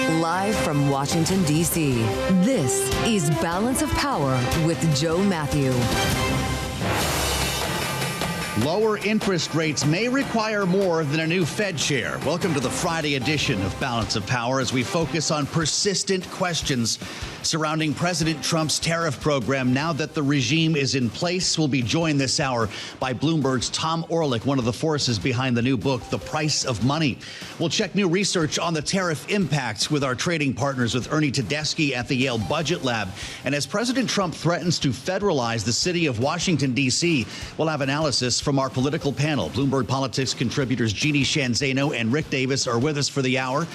Live from Washington, D.C., this is Balance of Power with Joe Mathieu. Lower interest rates may require more than a new Fed chair. Welcome to the Friday edition of Balance of Power as we focus on persistent questions surrounding President Trump's tariff program. Now that the regime is in place, we'll be joined this hour by Bloomberg's Tom Orlik, one of the forces behind the new book, The Price of Money. We'll check new research on the tariff impacts with our trading partners with Ernie Tedeschi at the Yale Budget Lab. And as President Trump threatens to federalize the city of Washington, D.C., we'll have analysis from our political panel. Bloomberg Politics contributors Jeanne, Zaino, and Rick Davis are with us for the hour.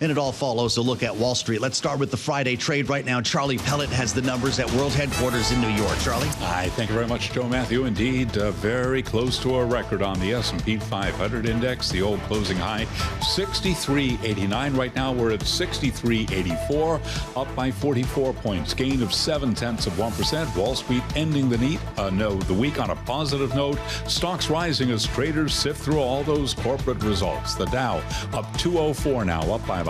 And it all follows a look at Wall Street. Let's start with the Friday trade right now. Charlie Pellet has the numbers at World Headquarters in New York. Charlie? Hi, thank you very much, Joe Mathieu. Indeed, very close to a record on the S&P 500 index. The old closing high, 63.89. Right now, we're at 63.84, up by 44 points. Gain of 0.7%. Wall Street ending the week on a positive note. Stocks rising as traders sift through all those corporate results. The Dow up 204 now, up by about 0.5%.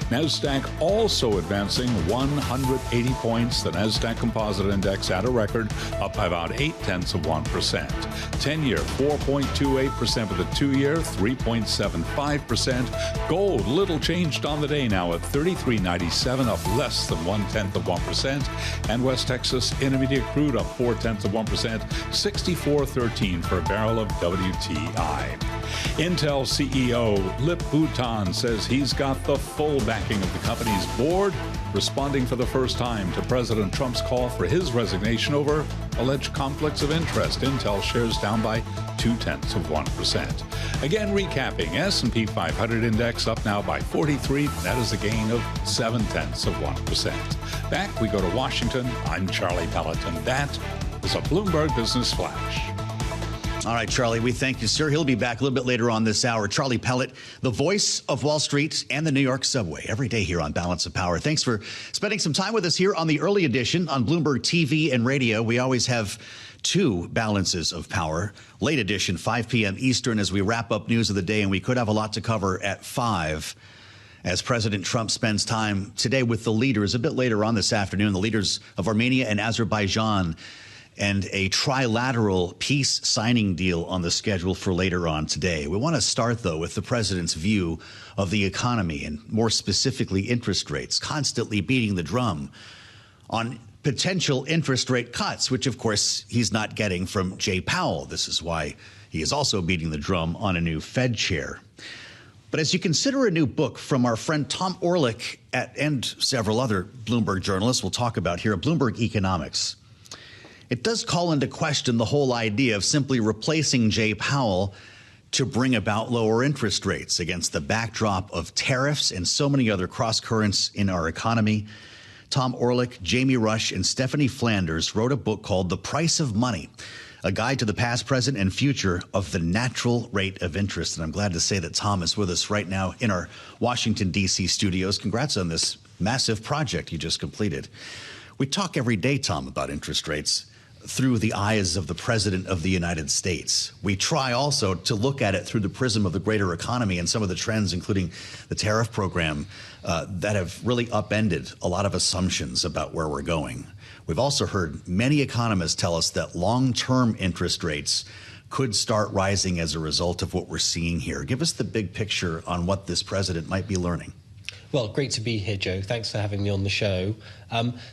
NASDAQ also advancing 180 points. The NASDAQ Composite Index at a record, up by about 0.8%. 10-year, 4.28%, for the 2-year, 3.75%. Gold, little changed on the day now at $33.97, up less than 0.1%. And West Texas Intermediate Crude up 0.4%, 64.13 for a barrel of WTI. Intel CEO Lip Bhutan says he's got the full backing of the company's board, responding for the first time to President Trump's call for his resignation over alleged conflicts of interest. Intel shares down by 0.2%. Again, recapping, S&P 500 index up now by 43. That is a gain of 0.7%. Back we go to Washington. I'm Charlie Pellet, and that is a Bloomberg Business Flash. All right, Charlie, we thank you, sir. He'll be back a little bit later on this hour. Charlie Pellet, the voice of Wall Street and the New York subway, every day here on Balance of Power. Thanks for spending some time with us here on the early edition on Bloomberg TV and radio. We always have two balances of power. Late edition, 5 p.m. Eastern, as we wrap up news of the day, and we could have a lot to cover at 5 as President Trump spends time today with the leaders. A bit later on this afternoon, the leaders of Armenia and Azerbaijan, and a trilateral peace signing deal on the schedule for later on today. We want to start, though, with the president's view of the economy and more specifically interest rates, constantly beating the drum on potential interest rate cuts, which, of course, he's not getting from Jay Powell. This is why he is also beating the drum on a new Fed chair. But as you consider a new book from our friend Tom Orlik and several other Bloomberg journalists we'll talk about here at Bloomberg Economics, it does call into question the whole idea of simply replacing Jay Powell to bring about lower interest rates against the backdrop of tariffs and so many other cross currents in our economy. Tom Orlik, Jamie Rush, and Stephanie Flanders wrote a book called The Price of Money, a guide to the past, present, and future of the natural rate of interest. And I'm glad to say that Tom is with us right now in our Washington, D.C. studios. Congrats on this massive project you just completed. We talk every day, Tom, about interest rates through the eyes of the President of the United States. We try also to look at it through the prism of the greater economy and some of the trends, including the tariff program, that have really upended a lot of assumptions about where we're going. We've also heard many economists tell us that long-term interest rates could start rising as a result of what we're seeing here. Give us the big picture on what this president might be learning. Well, great to be here, Joe. Thanks for having me on the show.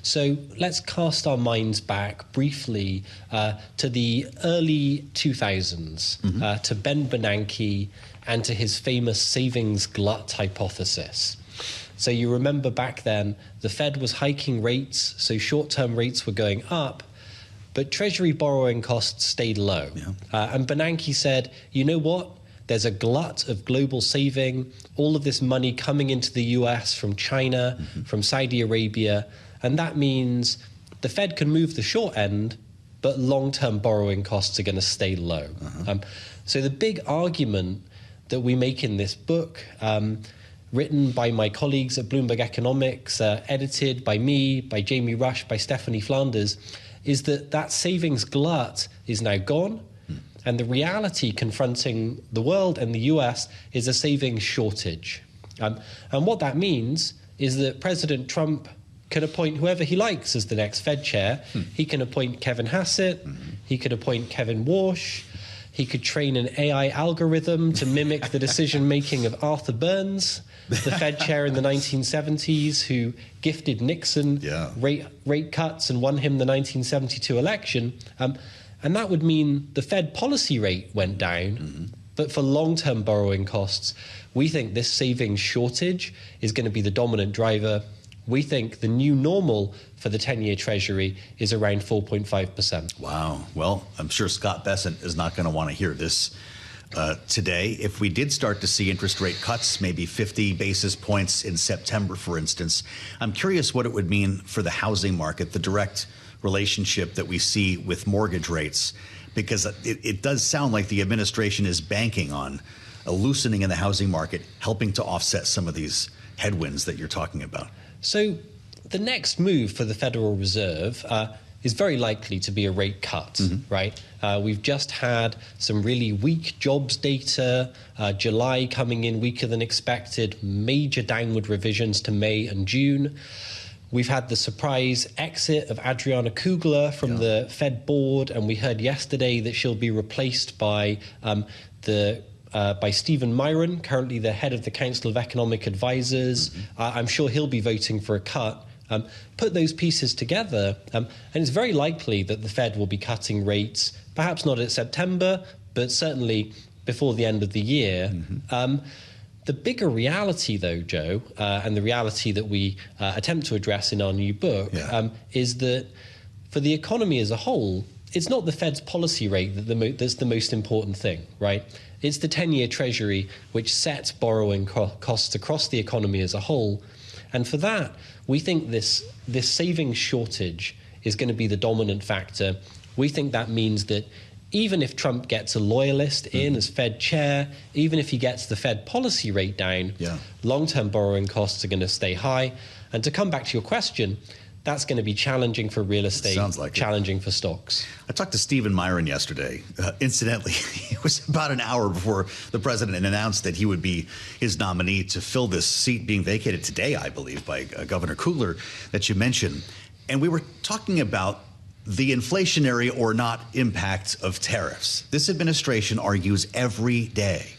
So let's cast our minds back briefly to the early 2000s, to Ben Bernanke and to his famous savings glut hypothesis. So you remember back then, the Fed was hiking rates, so short-term rates were going up, but Treasury borrowing costs stayed low. Yeah. And Bernanke said, you know what? There's a glut of global saving, all of this money coming into the US from China, from Saudi Arabia, and that means the Fed can move the short end, but long-term borrowing costs are going to stay low. So the big argument that we make in this book, written by my colleagues at Bloomberg Economics, edited by me, by Jamie Rush, by Stephanie Flanders, is that that savings glut is now gone. And the reality confronting the world and the US is a savings shortage. And what that means is that President Trump can appoint whoever he likes as the next Fed chair. He can appoint Kevin Hassett. He could appoint Kevin Warsh. He could train an AI algorithm to mimic the decision-making of Arthur Burns, the Fed chair in the 1970s, who gifted Nixon rate cuts and won him the 1972 election. And that would mean the Fed policy rate went down. But for long-term borrowing costs, we think this savings shortage is going to be the dominant driver. We think the new normal for the 10-year Treasury is around 4.5%. Wow. Well, I'm sure Scott Bessent is not going to want to hear this today. If we did start to see interest rate cuts, maybe 50 basis points in September, for instance, I'm curious what it would mean for the housing market, the direct relationship that we see with mortgage rates, because it does sound like the administration is banking on a loosening in the housing market, helping to offset some of these headwinds that you're talking about. So the next move for the Federal Reserve is very likely to be a rate cut, right? We've just had some really weak jobs data, July coming in weaker than expected, major downward revisions to May and June. We've had the surprise exit of Adriana Kugler from the Fed board, and we heard yesterday that she'll be replaced by Stephen Miran, currently the head of the Council of Economic Advisors. I'm sure he'll be voting for a cut. Put those pieces together, and it's very likely that the Fed will be cutting rates, perhaps not at September, but certainly before the end of the year. The bigger reality, though, Joe, and the reality that we attempt to address in our new book, is that for the economy as a whole, it's not the Fed's policy rate that's the most important thing, right? It's the 10-year Treasury which sets borrowing costs across the economy as a whole. And for that, we think this savings shortage is going to be the dominant factor. We think that means that even if Trump gets a loyalist in as Fed chair, even if he gets the Fed policy rate down, long-term borrowing costs are going to stay high. And to come back to your question, that's going to be challenging for real estate, challenging for stocks. I talked to Stephen Miran yesterday. Incidentally, it was about an hour before the president announced that he would be his nominee to fill this seat being vacated today, I believe, by Governor Kugler that you mentioned. And we were talking about the inflationary or not impact of tariffs. This administration argues every day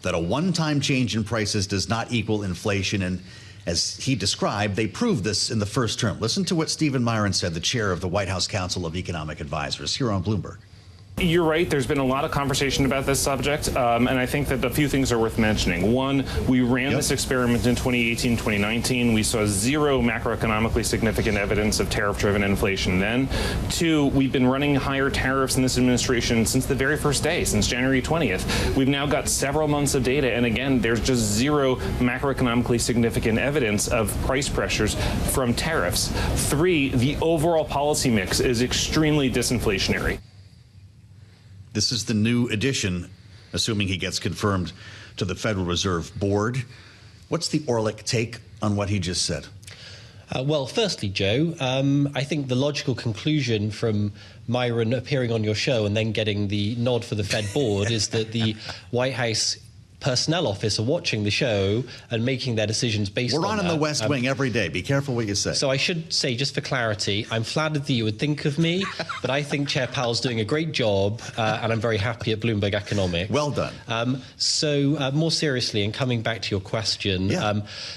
that a one-time change in prices does not equal inflation. And as he described, they proved this in the first term. Listen to what Stephen Miran said, the chair of the White House Council of Economic Advisors, here on Bloomberg. You're right. There's been a lot of conversation about this subject, and I think that a few things are worth mentioning. One, we ran this experiment in 2018, 2019. We saw zero macroeconomically significant evidence of tariff-driven inflation then. Two, we've been running higher tariffs in this administration since the very first day, since January 20th. We've now got several months of data, and again, there's just zero macroeconomically significant evidence of price pressures from tariffs. Three, the overall policy mix is extremely disinflationary. This is the new addition, assuming he gets confirmed, to the Federal Reserve Board. What's the Orlik take on what he just said? Well, firstly, Joe, I think the logical conclusion from Miran appearing on your show and then getting the nod for the Fed board is that the White House Personnel Office are watching the show and making their decisions based on that. We're on in the West Wing every day. Be careful what you say. So I should say, just for clarity, I'm flattered that you would think of me, but I think Chair Powell's doing a great job, and I'm very happy at Bloomberg Economics. Well done. So more seriously, and coming back to your question,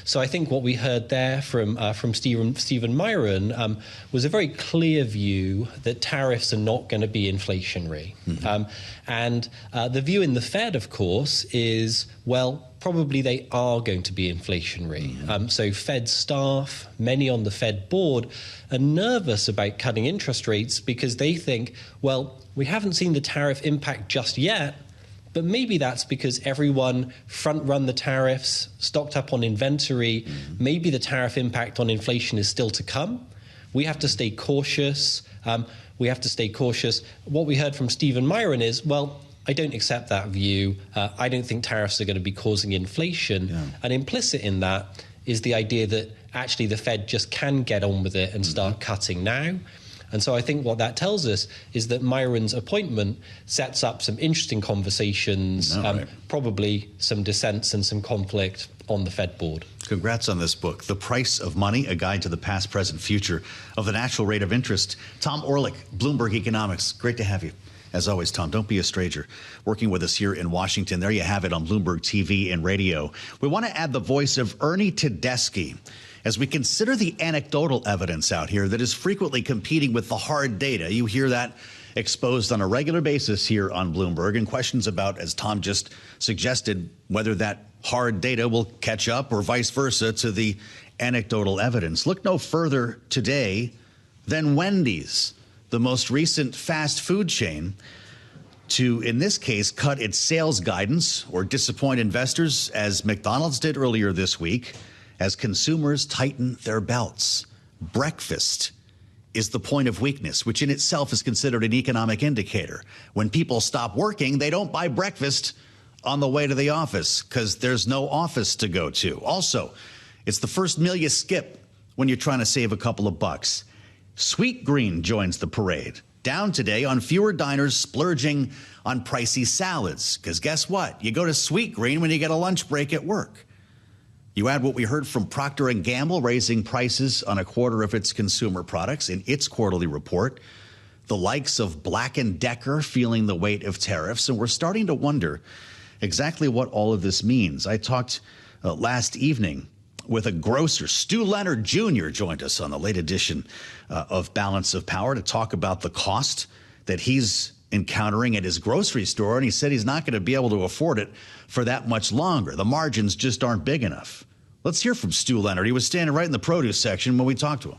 so I think what we heard there from Stephen Miran was a very clear view that tariffs are not going to be inflationary. And the view in the Fed, of course, is, well, probably they are going to be inflationary. So Fed staff, many on the Fed board, are nervous about cutting interest rates because they think, well, we haven't seen the tariff impact just yet, but maybe that's because everyone front-run the tariffs, stocked up on inventory. Maybe the tariff impact on inflation is still to come. We have to stay cautious. What we heard from Stephen Miran is, well, I don't accept that view. I don't think tariffs are going to be causing inflation. And implicit in that is the idea that actually the Fed just can get on with it and start cutting now. And so I think what that tells us is that Miran's appointment sets up some interesting conversations, probably some dissents and some conflict on the Fed board. Congrats on this book, The Price of Money, A Guide to the Past, Present, Future of the Natural Rate of Interest. Tom Orlik, Bloomberg Economics. Great to have you. As always, Tom, don't be a stranger. Working with us here in Washington. There you have it on Bloomberg TV and radio. We want to add the voice of Ernie Tedeschi as we consider the anecdotal evidence out here that is frequently competing with the hard data. You hear that exposed on a regular basis here on Bloomberg, and questions about, as Tom just suggested, whether that hard data will catch up or vice versa to the anecdotal evidence. Look no further today than Wendy's, the most recent fast food chain, to, in this case, cut its sales guidance or disappoint investors, as McDonald's did earlier this week, as consumers tighten their belts. Breakfast is the point of weakness, which in itself is considered an economic indicator. When people stop working, they don't buy breakfast on the way to the office because there's no office to go to. Also, it's the first meal you skip when you're trying to save a couple of bucks. Sweet Green joins the parade. Down today on fewer diners splurging on pricey salads. Because guess what? You go to Sweet Green when you get a lunch break at work. You add what we heard from Procter & Gamble raising prices on a quarter of its consumer products in its quarterly report. The likes of Black & Decker feeling the weight of tariffs. And we're starting to wonder exactly what all of this means. I talked last evening with a grocer. Stu Leonard Jr. joined us on the late edition of Balance of Power to talk about the cost that he's encountering at his grocery store. And he said he's not going to be able to afford it for that much longer. The margins just aren't big enough. Let's hear from Stu Leonard. He was standing right in the produce section when we talked to him.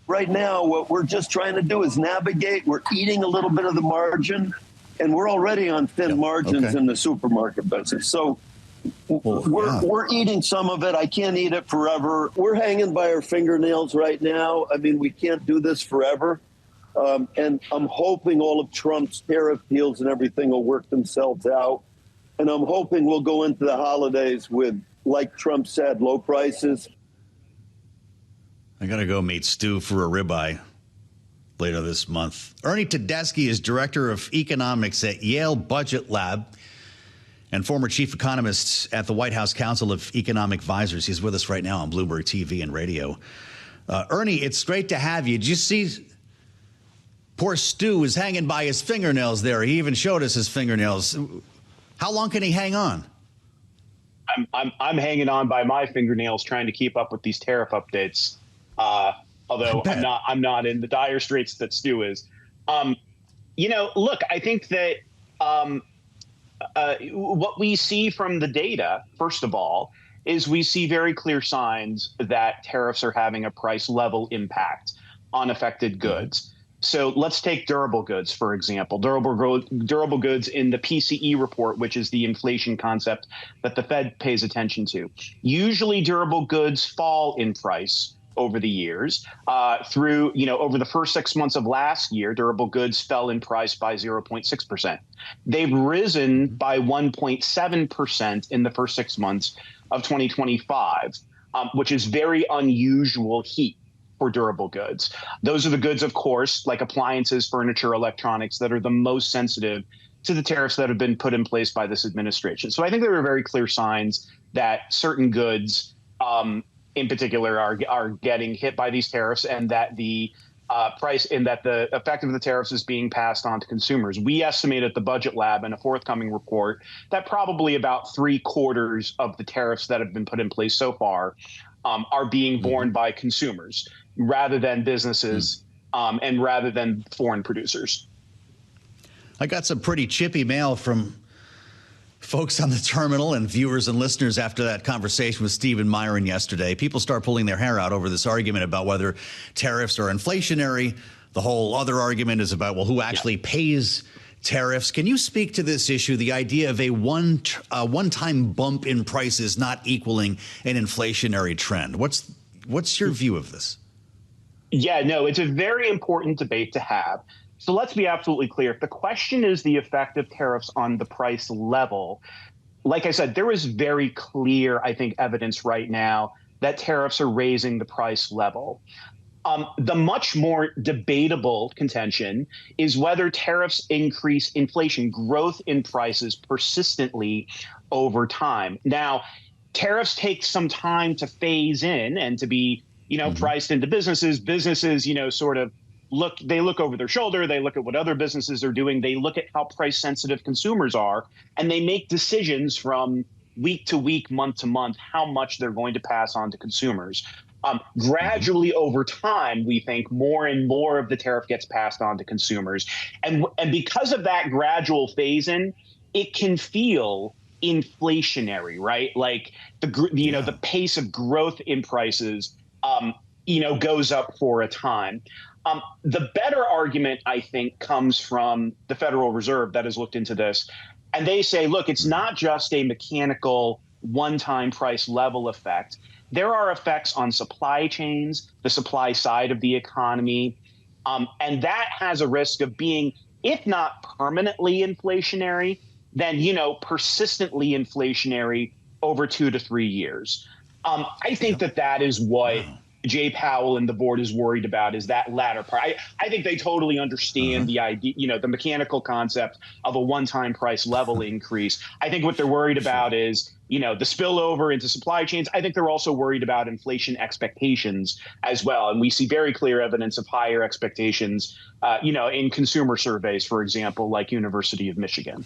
Right now, what we're just trying to do is navigate. We're eating a little bit of the margin, and we're already on thin margins in the supermarket business. So we're eating some of it. I can't eat it forever. We're hanging by our fingernails right now. I mean, we can't do this forever. And I'm hoping all of Trump's tariff deals and everything will work themselves out. And I'm hoping we'll go into the holidays with, like Trump said, low prices. I got to go meet Stu for a ribeye later this month. Ernie Tedeschi is director of economics at Yale Budget Lab and former chief economist at the White House Council of Economic Advisors. He's with us right now on Bloomberg TV and radio. Ernie, it's great to have you. Did you see poor Stu is hanging by his fingernails there? He even showed us his fingernails. How long can he hang on? I'm hanging on by my fingernails trying to keep up with these tariff updates. Although I'm not in the dire straits that Stu is. Look, I think that what we see from the data, first of all, is we see very clear signs that tariffs are having a price level impact on affected goods. So let's take durable goods, for example. Durable goods in the PCE report, which is the inflation concept that the Fed pays attention to. Usually durable goods fall in price over the years. Over the first 6 months of last year, durable goods fell in price by 0.6%. They've risen by 1.7% in the first 6 months of 2025, which is very unusual heat for durable goods. Those are the goods, of course, like appliances, furniture, electronics, that are the most sensitive to the tariffs that have been put in place by this administration. So I think there are very clear signs that certain goods in particular are getting hit by these tariffs, and that the the effect of the tariffs is being passed on to consumers. We estimate at the Budget Lab in a forthcoming report that probably about 3/4 of the tariffs that have been put in place so far are being borne by consumers rather than businesses and rather than foreign producers. I got some pretty chippy mail from folks on the terminal and viewers and listeners after that conversation with Steve and Miran yesterday. People start pulling their hair out over this argument about whether tariffs are inflationary. The whole other argument is about, well, who actually pays tariffs? Can you speak to this issue, the idea of a one-time bump in prices not equaling an inflationary trend? What's your view of this? Yeah, no, it's a very important debate to have. So let's be absolutely clear. If the question is the effect of tariffs on the price level, like I said, there is very clear, I think, evidence right now that tariffs are raising the price level. The much more debatable contention is whether tariffs increase inflation, growth in prices persistently over time. Now, tariffs take some time to phase in and to be, priced into businesses. Businesses, sort of look over their shoulder. They look at what other businesses are doing. They look at how price sensitive consumers are, and they make decisions from week to week, month to month, how much they're going to pass on to consumers. Gradually over time, we think more and more of the tariff gets passed on to consumers. And because of that gradual phase in, it can feel inflationary, right? Like the pace of growth in prices, goes up for a time. The better argument, I think, comes from the Federal Reserve that has looked into this. And they say, look, it's not just a mechanical one-time price level effect. There are effects on supply chains, the supply side of the economy, and that has a risk of being, if not permanently inflationary, then, persistently inflationary over 2 to 3 years. I think that is what Jay Powell and the board is worried about, is that latter part. I think they totally understand the idea, the mechanical concept of a one-time price level increase. I think what they're worried about is, the spillover into supply chains. I think they're also worried about inflation expectations as well. And we see very clear evidence of higher expectations, in consumer surveys, for example, like University of Michigan.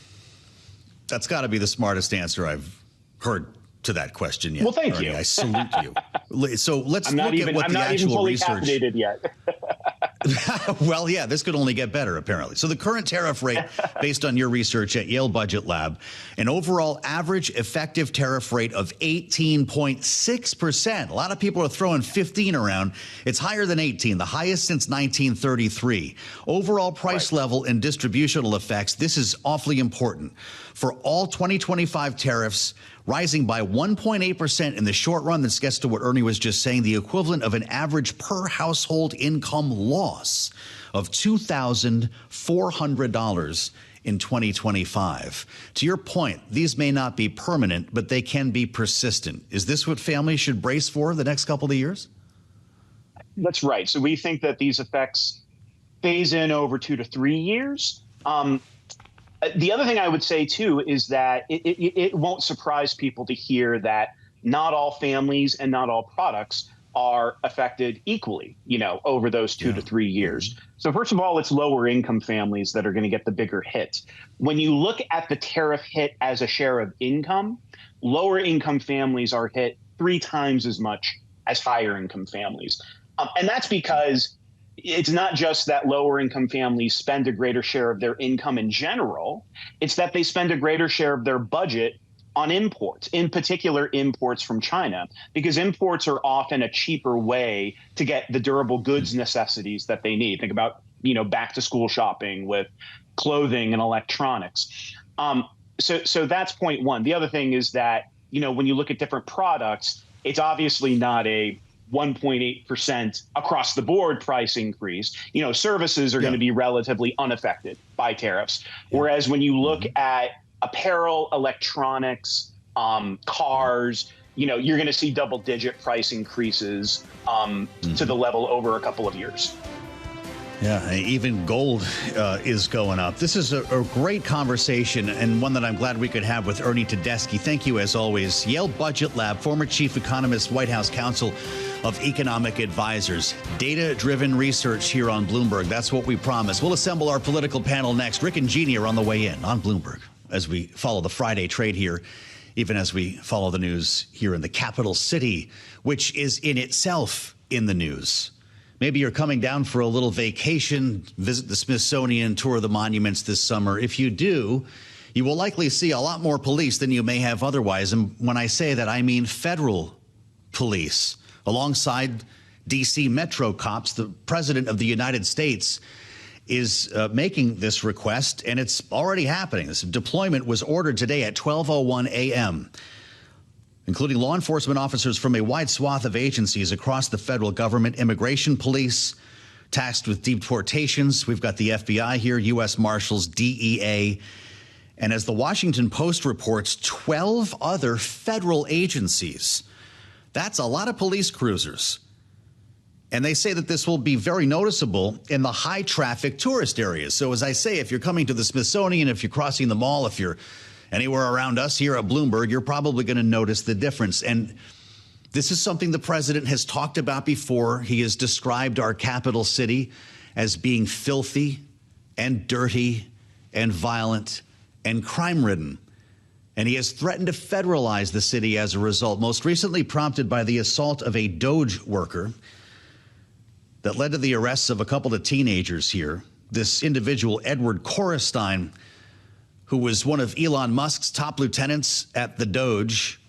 That's got to be the smartest answer I've heard to that question yet. Well, thank Ernie, you. I salute you. So let's look at what I'm the not actual even fully research. Caffeinated yet. Well, yeah, this could only get better, apparently. So the current tariff rate, based on your research at Yale Budget Lab, an overall average effective tariff rate of 18.6%. A lot of people are throwing 15 around. It's higher than 18, the highest since 1933. Overall price level and distributional effects, this is awfully important. For all 2025 tariffs, rising by 1.8% in the short run. This gets to what Ernie was just saying, the equivalent of an average per household income loss of $2,400 in 2025. To your point, these may not be permanent, but they can be persistent. Is this what families should brace for the next couple of years? That's right. So we think that these effects phase in over 2 to 3 years. The other thing I would say, too, is that it won't surprise people to hear that not all families and not all products are affected equally, over those 2 to 3 years. So first of all, it's lower income families that are going to get the bigger hit. When you look at the tariff hit as a share of income, lower income families are hit 3 times as much as higher income families. And that's because it's not just that lower income families spend a greater share of their income in general. It's that they spend a greater share of their budget on imports, in particular imports from China, because imports are often a cheaper way to get the durable goods necessities that they need. Think about, back to school shopping with clothing and electronics. So that's point one. The other thing is that, when you look at different products, it's obviously not a 1.8% across the board price increase. Services are going to be relatively unaffected by tariffs. Whereas when you look at apparel, electronics, cars, you're going to see double-digit price increases to the level over a couple of years. Yeah, even gold is going up. This is a great conversation, and one that I'm glad we could have with Ernie Tedeschi. Thank you, as always. Yale Budget Lab, former chief economist, White House Council of Economic Advisors. Data-driven research here on Bloomberg. That's what we promise. We'll assemble our political panel next. Rick and Jeanne are on the way in on Bloomberg as we follow the Friday trade here, even as we follow the news here in the capital city, which is in itself in the news. Maybe you're coming down for a little vacation, visit the Smithsonian, tour the monuments this summer. If you do, you will likely see a lot more police than you may have otherwise. And when I say that, I mean federal police. Alongside D.C. Metro cops, the President of the United States is making this request, and it's already happening. This deployment was ordered today at 12:01 a.m., including law enforcement officers from a wide swath of agencies across the federal government, immigration police tasked with deportations. We've got the FBI here, U.S. Marshals, DEA. And as the Washington Post reports, 12 other federal agencies. That's a lot of police cruisers And they say that this will be very noticeable in the high traffic tourist areas. So as I say, if you're coming to the Smithsonian, if you're crossing the mall, if you're anywhere around us here at Bloomberg, you're probably going to notice the difference. And this is something the president has talked about before. He has described our capital city as being filthy and dirty and violent and crime-ridden. And he has threatened to federalize the city as a result, most recently prompted by the assault of a Doge worker that led to the arrests of a couple of teenagers here. This individual, Edward Correspondent, who was one of Elon Musk's top lieutenants at the Doge,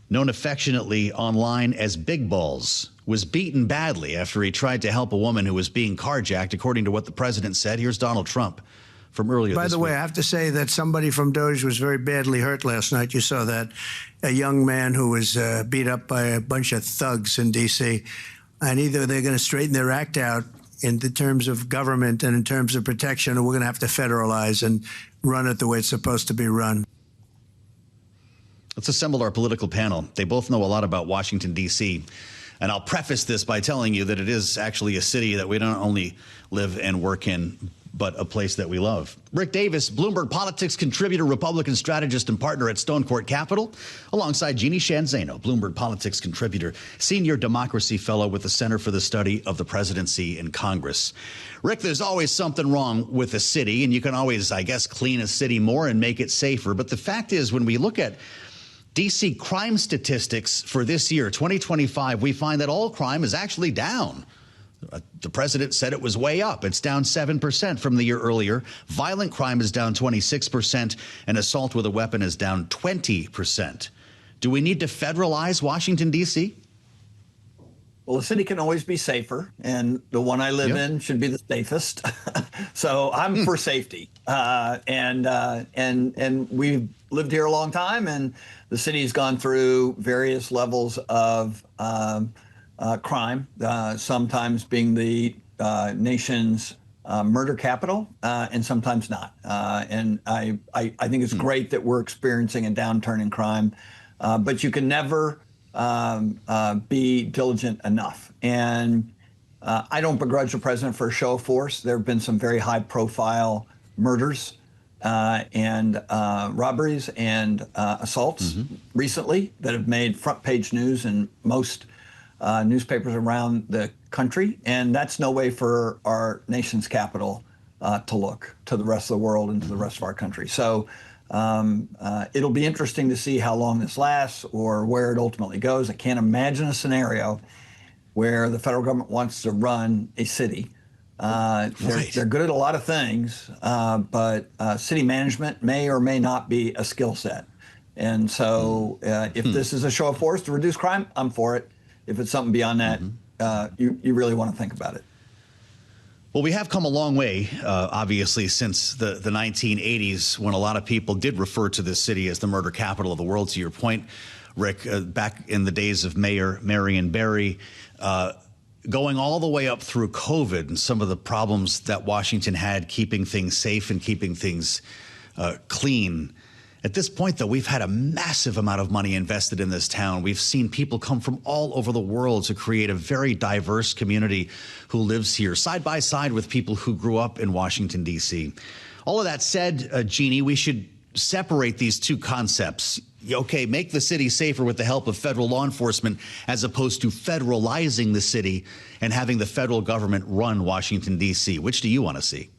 known affectionately online as Big Balls, was beaten badly after he tried to help a woman who was being carjacked, according to what the president said. Here's Donald Trump from earlier By this the way, week. I have to say that somebody from Doge was very badly hurt last night. You saw that. A young man who was beat up by a bunch of thugs in D.C., and either they're going to straighten their act out in the terms of government and in terms of protection, or we're going to have to federalize and run it the way it's supposed to be run. Let's assemble our political panel. They both know a lot about Washington, D.C., and I'll preface this by telling you that it is actually a city that we don't only live and work in, but a place that we love. Rick Davis, Bloomberg politics contributor, Republican strategist, and partner at Stonecourt Capital, alongside Jeanne Zaino, Bloomberg politics contributor, senior democracy fellow with the Center for the Study of the Presidency in Congress. Rick, there's always something wrong with a city, and you can always, I guess, clean a city more and make it safer. But the fact is, when we look at D.C. crime statistics for this year, 2025, we find that all crime is actually down. The president said it was way up. It's down 7% from the year earlier. Violent crime is down 26%, and assault with a weapon is down 20%. Do we need to federalize Washington, D.C.? Well, the city can always be safer, and the one I live in should be the safest. So I'm for safety, and we've lived here a long time, and the city's gone through various levels of crime, sometimes being the nation's murder capital, and sometimes not. And I think it's great that we're experiencing a downturn in crime, but you can never be diligent enough. And I don't begrudge the president for a show of force. There have been some very high-profile murders and robberies and assaults recently that have made front-page news in most newspapers around the country, and that's no way for our nation's capital to look to the rest of the world and to the rest of our country. So it'll be interesting to see how long this lasts or where it ultimately goes. I can't imagine a scenario where the federal government wants to run a city. They're good at a lot of things, but city management may or may not be a skill set. And so if this is a show of force to reduce crime, I'm for it. If it's something beyond that, you really want to think about it. Well, we have come a long way, obviously, since the 1980s, when a lot of people did refer to this city as the murder capital of the world. To your point, Rick, back in the days of Mayor Marion Barry, going all the way up through COVID and some of the problems that Washington had keeping things safe and keeping things clean. At this point, though, we've had a massive amount of money invested in this town. We've seen people come from all over the world to create a very diverse community who lives here, side by side with people who grew up in Washington, D.C. All of that said, Jeanne, we should separate these two concepts. Okay, make the city safer with the help of federal law enforcement, as opposed to federalizing the city and having the federal government run Washington, D.C. Which do you want to see?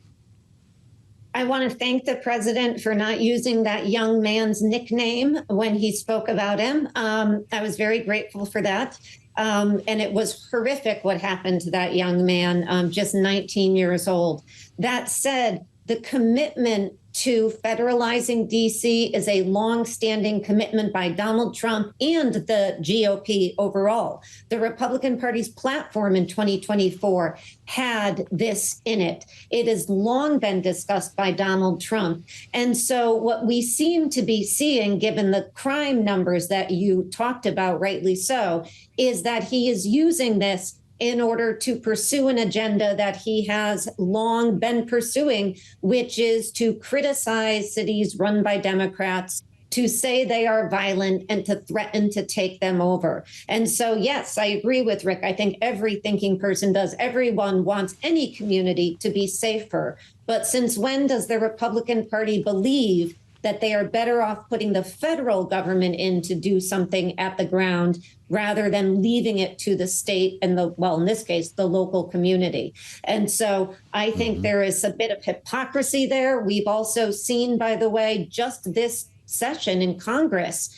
I want to thank the president for not using that young man's nickname when he spoke about him. I was very grateful for that. And it was horrific what happened to that young man, just 19 years old. That said, the commitment to federalizing D.C. is a longstanding commitment by Donald Trump and the GOP overall. The Republican Party's platform in 2024 had this in it. It has long been discussed by Donald Trump. And so what we seem to be seeing, given the crime numbers that you talked about, rightly so, is that he is using this in order to pursue an agenda that he has long been pursuing, which is to criticize cities run by Democrats, to say they are violent and to threaten to take them over. And so, yes, I agree with Rick. I think every thinking person does. Everyone wants any community to be safer. But since when does the Republican Party believe that they are better off putting the federal government in to do something at the ground rather than leaving it to the state and in this case, the local community? And so I think there is a bit of hypocrisy there. We've also seen, by the way, just this session in Congress,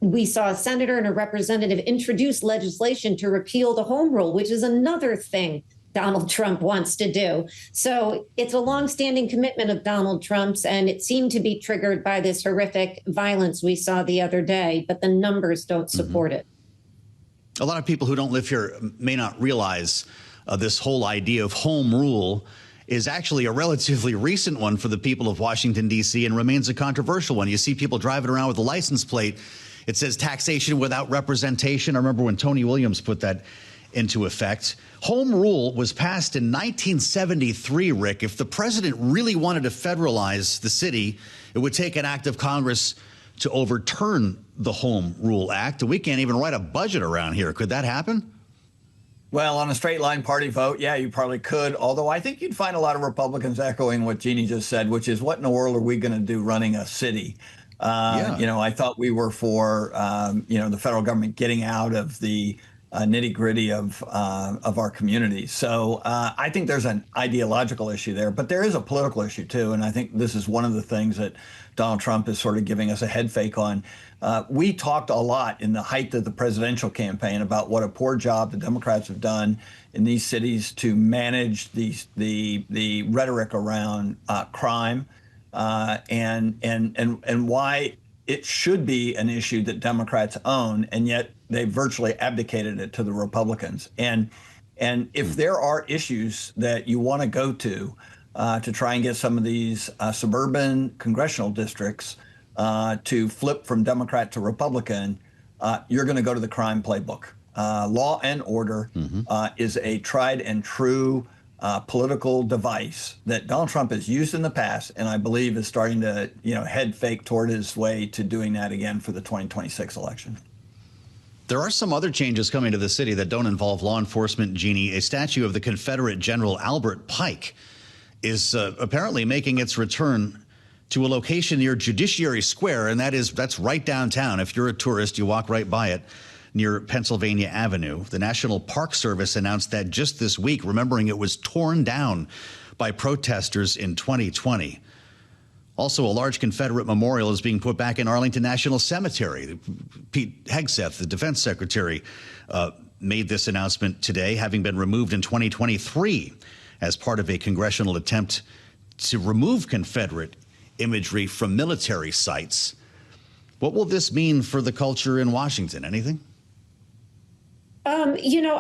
we saw a senator and a representative introduce legislation to repeal the home rule, which is another thing Donald Trump wants to do. So it's a longstanding commitment of Donald Trump's, and it seemed to be triggered by this horrific violence we saw the other day, but the numbers don't support it. A lot of people who don't live here may not realize this whole idea of home rule is actually a relatively recent one for the people of Washington, D.C., and remains a controversial one. You see people driving around with a license plate. It says taxation without representation. I remember when Tony Williams put that into effect. Home rule was passed in 1973, Rick. If the president really wanted to federalize the city, it would take an act of Congress to overturn the Home Rule Act. We can't even write a budget around here. Could that happen? Well, on a straight line party vote, yeah, you probably could. Although I think you'd find a lot of Republicans echoing what Jeanne just said, which is, what in the world are we going to do running a city? I thought we were for, the federal government getting out of the nitty gritty of our community. So I think there's an ideological issue there, but there is a political issue too. And I think this is one of the things that Donald Trump is sort of giving us a head fake on. We talked a lot in the height of the presidential campaign about what a poor job the Democrats have done in these cities to manage the rhetoric around crime and why it should be an issue that Democrats own, and yet they virtually abdicated it to the Republicans. And if there are issues that you want to go to try and get some of these suburban congressional districts to flip from Democrat to Republican, you're going to go to the crime playbook. Law and order is a tried and true political device that Donald Trump has used in the past, and I believe is starting to, head fake toward his way to doing that again for the 2026 election. There are some other changes coming to the city that don't involve law enforcement, Jeanne. A statue of the Confederate General Albert Pike is apparently making its return to a location near Judiciary Square, and that's right downtown. If you're a tourist, you walk right by it, near Pennsylvania Avenue. The National Park Service announced that just this week, remembering it was torn down by protesters in 2020. Also, a large Confederate memorial is being put back in Arlington National Cemetery. Pete Hegseth, the defense secretary, made this announcement today, having been removed in 2023 as part of a congressional attempt to remove Confederate imagery from military sites. What will this mean for the culture in Washington? Anything?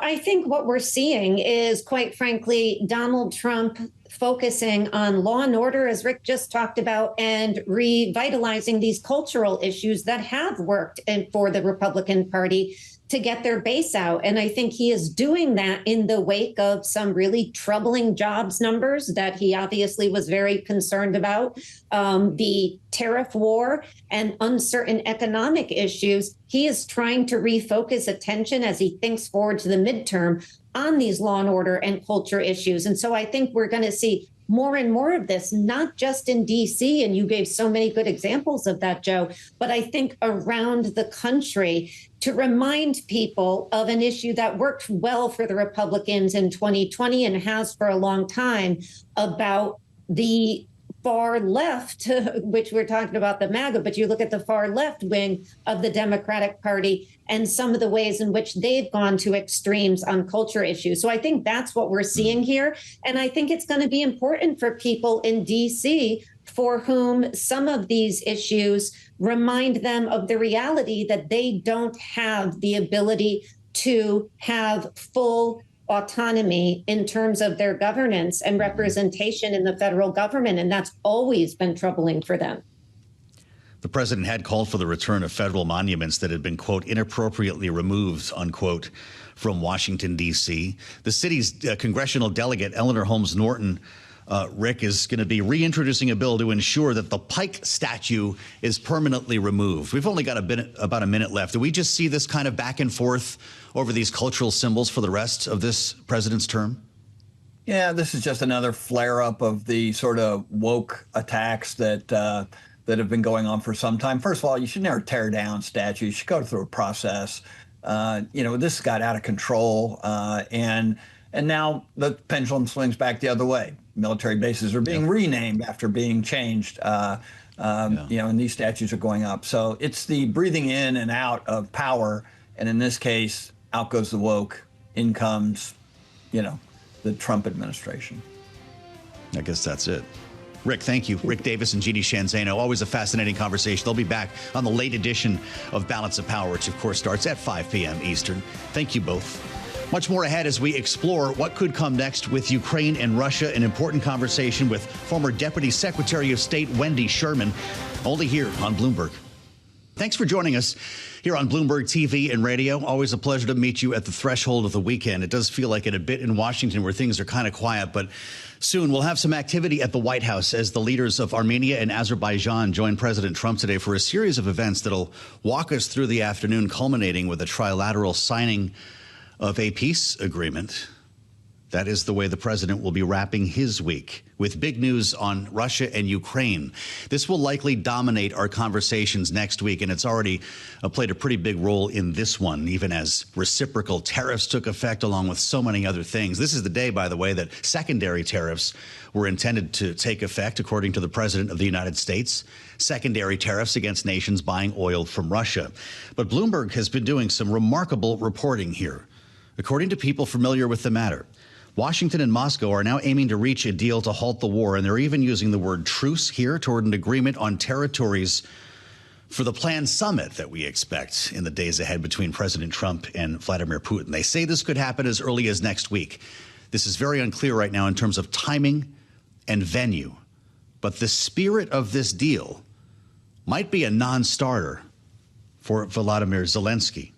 I think what we're seeing is, quite frankly, Donald Trump focusing on law and order, as Rick just talked about, and revitalizing these cultural issues that have worked for the Republican Party to get their base out. And I think he is doing that in the wake of some really troubling jobs numbers that he obviously was very concerned about, the tariff war and uncertain economic issues. He is trying to refocus attention as he thinks forward to the midterm on these law and order and culture issues. And so I think we're going to see more and more of this, not just in D.C., and you gave so many good examples of that, Joe, but I think around the country, to remind people of an issue that worked well for the Republicans in 2020 and has for a long time, about the far left, which we're talking about the MAGA, but you look at the far left wing of the Democratic Party and some of the ways in which they've gone to extremes on culture issues. So I think that's what we're seeing here. And I think it's going to be important for people in D.C. for whom some of these issues remind them of the reality that they don't have the ability to have full autonomy in terms of their governance and representation in the federal government. And that's always been troubling for them. The president had called for the return of federal monuments that had been, quote, inappropriately removed, unquote, from Washington, D.C. The city's congressional delegate, Eleanor Holmes Norton, Rick is going to be reintroducing a bill to ensure that the Pike statue is permanently removed. We've only got about a minute left. Do we just see this kind of back and forth over these cultural symbols for the rest of this president's term? Yeah, this is just another flare-up of the sort of woke attacks that have been going on for some time. First of all, you should never tear down statues. You should go through a process. This got out of control, and now the pendulum swings back the other way. Military bases are being renamed after being changed, and these statues are going up. So it's the breathing in and out of power, and in this case, out goes the woke, in comes, the Trump administration. I guess that's it. Rick, thank you. Rick Davis and Jeanne Zaino. Always a fascinating conversation. They'll be back on the late edition of Balance of Power, which, of course, starts at 5 p.m. Eastern. Thank you both. Much more ahead as we explore what could come next with Ukraine and Russia. An important conversation with former Deputy Secretary of State Wendy Sherman, only here on Bloomberg. Thanks for joining us here on Bloomberg TV and radio. Always a pleasure to meet you at the threshold of the weekend. It does feel like it a bit in Washington where things are kind of quiet, but soon we'll have some activity at the White House as the leaders of Armenia and Azerbaijan join President Trump today for a series of events that'll walk us through the afternoon, culminating with a trilateral signing of a peace agreement. That is the way the president will be wrapping his week, with big news on Russia and Ukraine. This will likely dominate our conversations next week, and it's already played a pretty big role in this one, even as reciprocal tariffs took effect along with so many other things. This is the day, by the way, that secondary tariffs were intended to take effect, according to the president of the United States. Secondary tariffs against nations buying oil from Russia. But Bloomberg has been doing some remarkable reporting here. According to people familiar with the matter, Washington and Moscow are now aiming to reach a deal to halt the war, and they're even using the word truce here toward an agreement on territories for the planned summit that we expect in the days ahead between President Trump and Vladimir Putin. They say this could happen as early as next week. This is very unclear right now in terms of timing and venue, but the spirit of this deal might be a non-starter for Volodymyr Zelensky,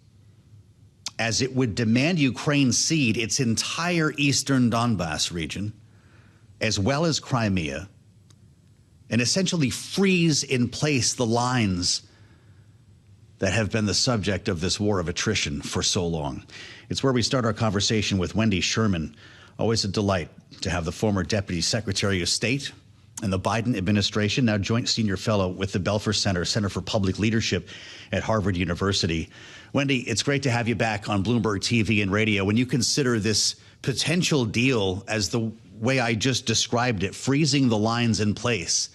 as it would demand Ukraine cede its entire eastern Donbass region, as well as Crimea, and essentially freeze in place the lines that have been the subject of this war of attrition for so long. It's where we start our conversation with Wendy Sherman. Always a delight to have the former Deputy Secretary of State in the Biden administration, now Joint Senior Fellow with the Belfer Center for Public Leadership at Harvard University. Wendy, it's great to have you back on Bloomberg TV and radio. When you consider this potential deal as the way I just described it, freezing the lines in place,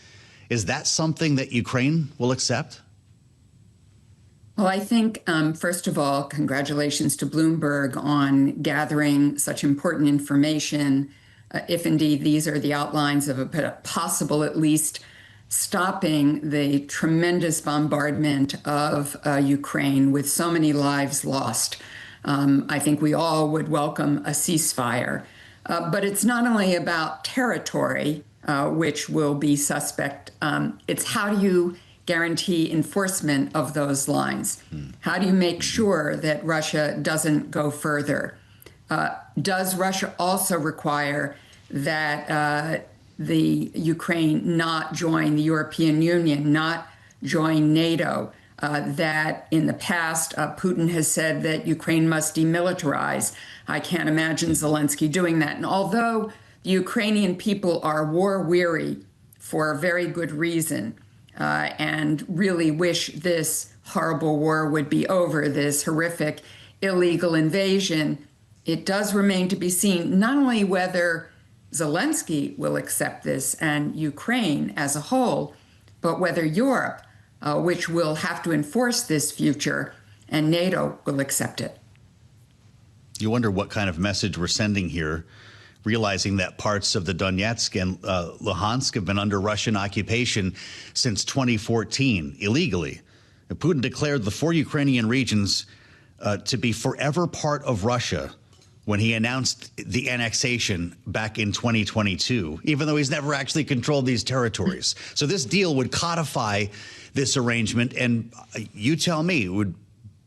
is that something that Ukraine will accept? Well, I think, first of all, congratulations to Bloomberg on gathering such important information, if indeed these are the outlines of a possible, at least, stopping the tremendous bombardment of Ukraine with so many lives lost. I think we all would welcome a ceasefire. But it's not only about territory, which will be suspect. It's how do you guarantee enforcement of those lines? How do you make sure that Russia doesn't go further? Does Russia also require that the Ukraine not join the European Union, not join NATO, that in the past Putin has said that Ukraine must demilitarize? I can't imagine Zelensky doing that. And although the Ukrainian people are war weary for a very good reason and really wish this horrible war would be over, this horrific illegal invasion, it does remain to be seen not only whether Zelensky will accept this and Ukraine as a whole, but whether Europe, which will have to enforce this future, and NATO will accept it. You wonder what kind of message we're sending here, realizing that parts of the Donetsk and Luhansk have been under Russian occupation since 2014, illegally. Putin declared the 4 Ukrainian regions to be forever part of Russia when he announced the annexation back in 2022, even though he's never actually controlled these territories. So this deal would codify this arrangement, and you tell me, would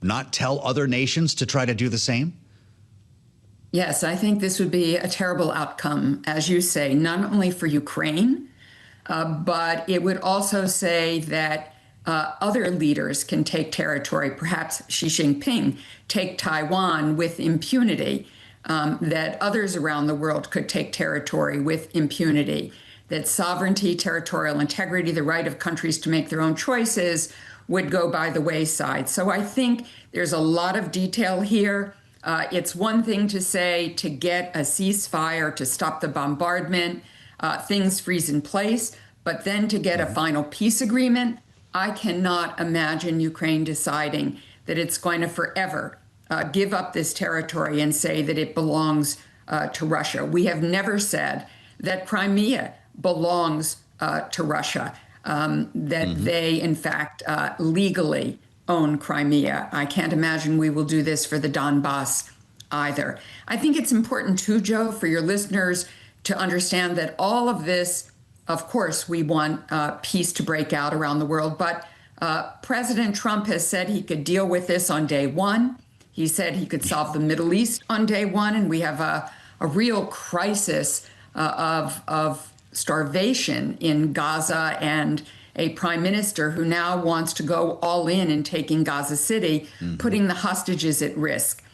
not tell other nations to try to do the same? Yes, I think this would be a terrible outcome, as you say, not only for Ukraine, but it would also say that other leaders can take territory, perhaps Xi Jinping take Taiwan with impunity, that others around the world could take territory with impunity, that sovereignty, territorial integrity, the right of countries to make their own choices would go by the wayside. So I think there's a lot of detail here. It's one thing to say to get a ceasefire, to stop the bombardment, things freeze in place, but then to get a final peace agreement, I cannot imagine Ukraine deciding that it's going to forever give up this territory and say that it belongs to Russia. We have never said that Crimea belongs to Russia, that they, in fact, legally own Crimea. I can't imagine we will do this for the Donbass either. I think it's important too, Joe, for your listeners to understand that all of this, of course, we want peace to break out around the world, but President Trump has said he could deal with this on day one. He said he could solve the Middle East on day one, and we have a real crisis of starvation in Gaza and a prime minister who now wants to go all in taking Gaza City, putting the hostages at risk.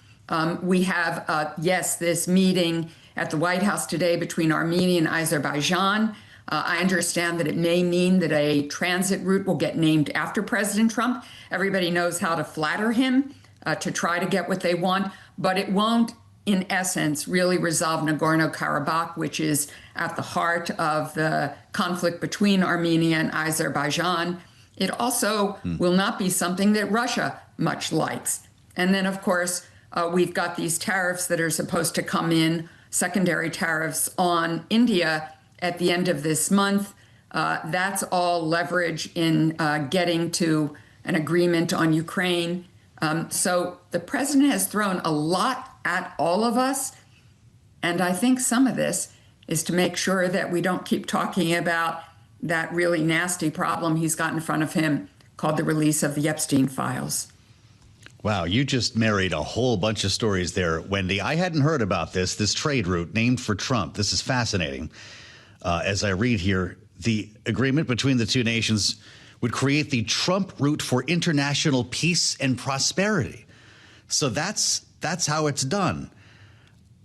We have, yes, this meeting at the White House today between Armenia and Azerbaijan. I understand that it may mean that a transit route will get named after President Trump. Everybody knows how to flatter him to try to get what they want, but it won't, in essence, really resolve Nagorno-Karabakh, which is at the heart of the conflict between Armenia and Azerbaijan. It also will not be something that Russia much likes. And then, of course, we've got these tariffs that are supposed to come in, secondary tariffs on India at the end of this month. That's all leverage in getting to an agreement on Ukraine. So the president has thrown a lot at all of us. And I think some of this is to make sure that we don't keep talking about that really nasty problem he's got in front of him called the release of the Epstein files. Wow, you just married a whole bunch of stories there, Wendy. I hadn't heard about this trade route named for Trump. This is fascinating. As I read here, the agreement between the two nations would create the Trump route for international peace and prosperity. So that's how it's done.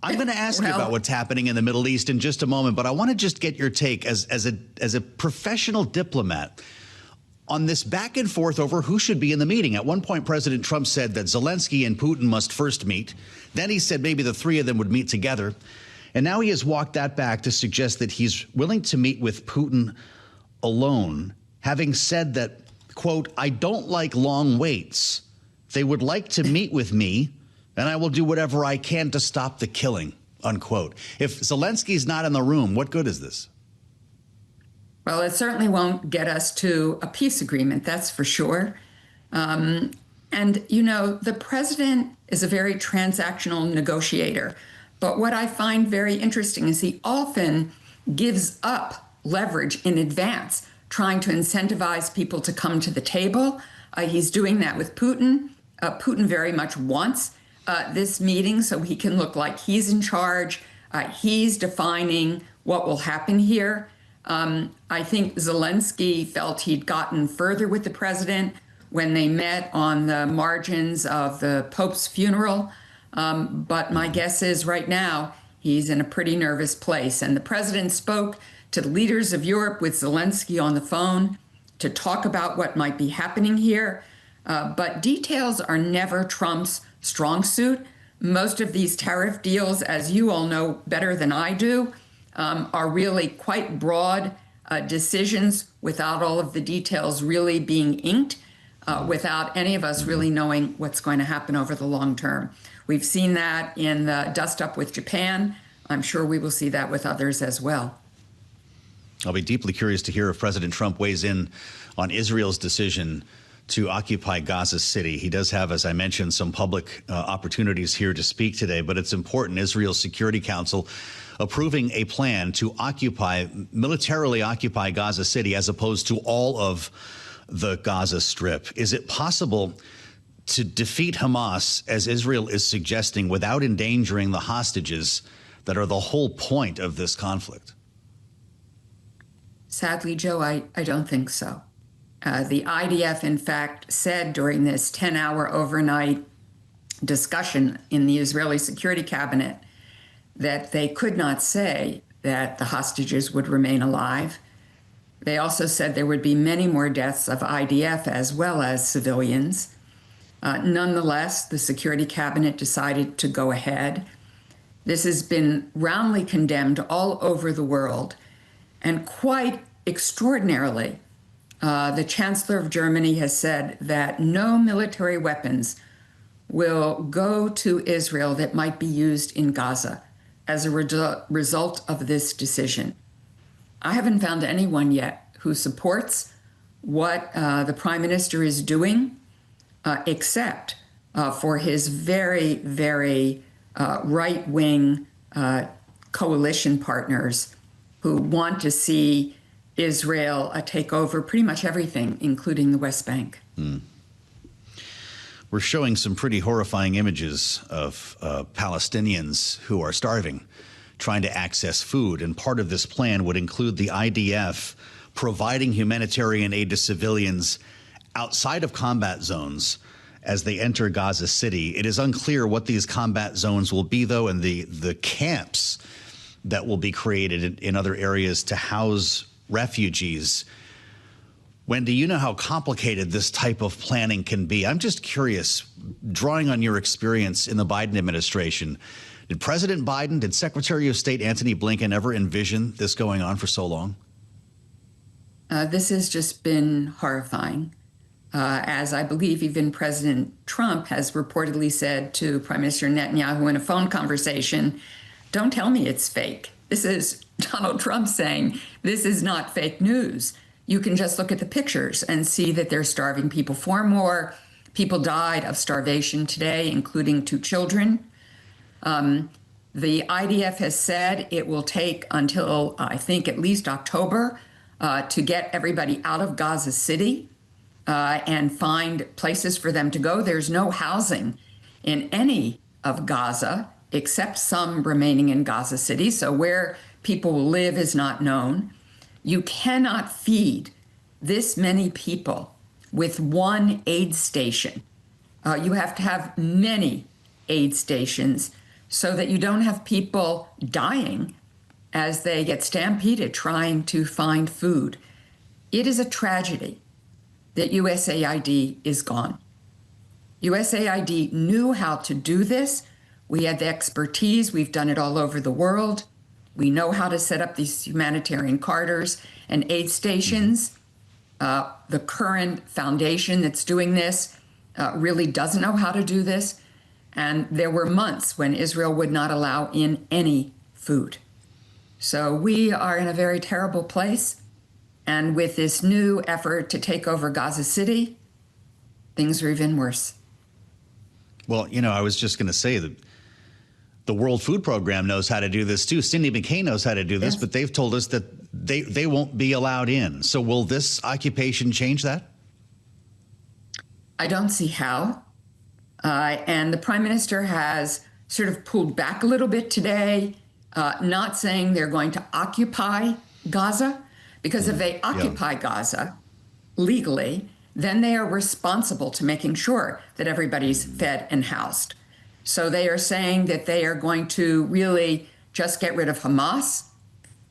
I'm going to ask you about what's happening in the Middle East in just a moment, but I want to just get your take as a professional diplomat on this back and forth over who should be in the meeting. At one point, President Trump said that Zelensky and Putin must first meet. Then he said maybe the three of them would meet together. And now he has walked that back to suggest that he's willing to meet with Putin alone, having said that, quote, I don't like long waits. They would like to meet with me, and I will do whatever I can to stop the killing, unquote. If Zelensky's not in the room, what good is this? Well, it certainly won't get us to a peace agreement, that's for sure. And, you know, the president is a very transactional negotiator. But what I find very interesting is he often gives up leverage in advance, trying to incentivize people to come to the table. He's doing that with Putin. Putin very much wants this meeting so he can look like he's in charge. He's defining what will happen here. I think Zelensky felt he'd gotten further with the president when they met on the margins of the Pope's funeral. But my guess is right now he's in a pretty nervous place. And the president spoke to the leaders of Europe with Zelensky on the phone to talk about what might be happening here. But details are never Trump's strong suit. Most of these tariff deals, as you all know better than I do, are really quite broad decisions without all of the details really being inked, without any of us really knowing what's going to happen over the long term. We've seen that in the dust-up with Japan. I'm sure we will see that with others as well. I'll be deeply curious to hear if President Trump weighs in on Israel's decision to occupy Gaza City. He does have, as I mentioned, some public opportunities here to speak today, but it's important. Israel's Security Council approving a plan to militarily occupy Gaza City as opposed to all of the Gaza Strip. Is it possible to defeat Hamas, as Israel is suggesting, without endangering the hostages that are the whole point of this conflict? Sadly, Joe, I don't think so. The IDF, in fact, said during this 10-hour overnight discussion in the Israeli Security Cabinet that they could not say that the hostages would remain alive. They also said there would be many more deaths of IDF as well as civilians. Nonetheless, the Security Cabinet decided to go ahead. This has been roundly condemned all over the world, and quite extraordinarily, the Chancellor of Germany has said that no military weapons will go to Israel that might be used in Gaza as a result of this decision. I haven't found anyone yet who supports what the Prime Minister is doing, except for his very, very right-wing coalition partners who want to see Israel take over pretty much everything, including the West Bank. We're showing some pretty horrifying images of Palestinians who are starving, trying to access food. And part of this plan would include the IDF providing humanitarian aid to civilians outside of combat zones as they enter Gaza City. It is unclear what these combat zones will be, though, and the camps that will be created in other areas to house refugees. Wendy, you know how complicated this type of planning can be. I'm just curious, drawing on your experience in the Biden administration, did President Biden, did Secretary of State Antony Blinken ever envision this going on for so long? This has just been horrifying. As I believe even President Trump has reportedly said to Prime Minister Netanyahu in a phone conversation, don't tell me it's fake. This is Donald Trump saying, this is not fake news. You can just look at the pictures and see that they're starving people. 4 more people died of starvation today, including 2 children. The IDF has said it will take until, I think, at least October to get everybody out of Gaza City and find places for them to go. There's no housing in any of Gaza, except some remaining in Gaza City. So where people will live is not known. You cannot feed this many people with one aid station. You have to have many aid stations so that you don't have people dying as they get stampeded trying to find food. It is a tragedy that USAID is gone. USAID knew how to do this. We had the expertise. We've done it all over the world. We know how to set up these humanitarian corridors and aid stations. The current foundation that's doing this really doesn't know how to do this. And there were months when Israel would not allow in any food. So we are in a very terrible place. And with this new effort to take over Gaza City, things are even worse. Well, you know, I was just going to say that the World Food Program knows how to do this too. Cindy McCain knows how to do this, but they've told us that they won't be allowed in. So will this occupation change that? I don't see how. And the Prime Minister has sort of pulled back a little bit today, not saying they're going to occupy Gaza, because if they occupy Gaza legally, then they are responsible to making sure that everybody's fed and housed. So they are saying that they are going to really just get rid of Hamas,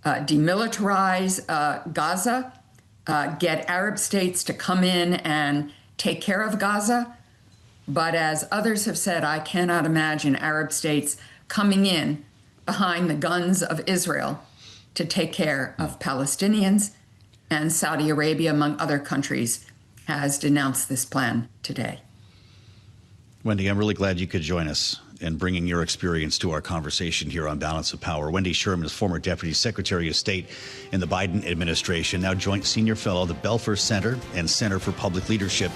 demilitarize Gaza, get Arab states to come in and take care of Gaza. But as others have said, I cannot imagine Arab states coming in behind the guns of Israel to take care of Palestinians. And Saudi Arabia, among other countries, has denounced this plan today. Wendy, I'm really glad you could join us in bringing your experience to our conversation here on Balance of Power. Wendy Sherman is former Deputy Secretary of State in the Biden administration, now Joint Senior Fellow at the Belfer Center and Center for Public Leadership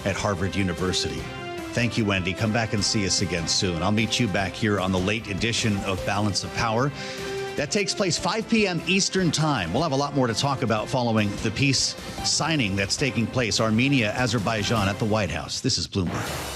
at Harvard University. Thank you, Wendy. Come back and see us again soon. I'll meet you back here on the late edition of Balance of Power. That takes place 5 p.m. Eastern Time. We'll have a lot more to talk about following the peace signing that's taking place, Armenia, Azerbaijan, at the White House. This is Bloomberg.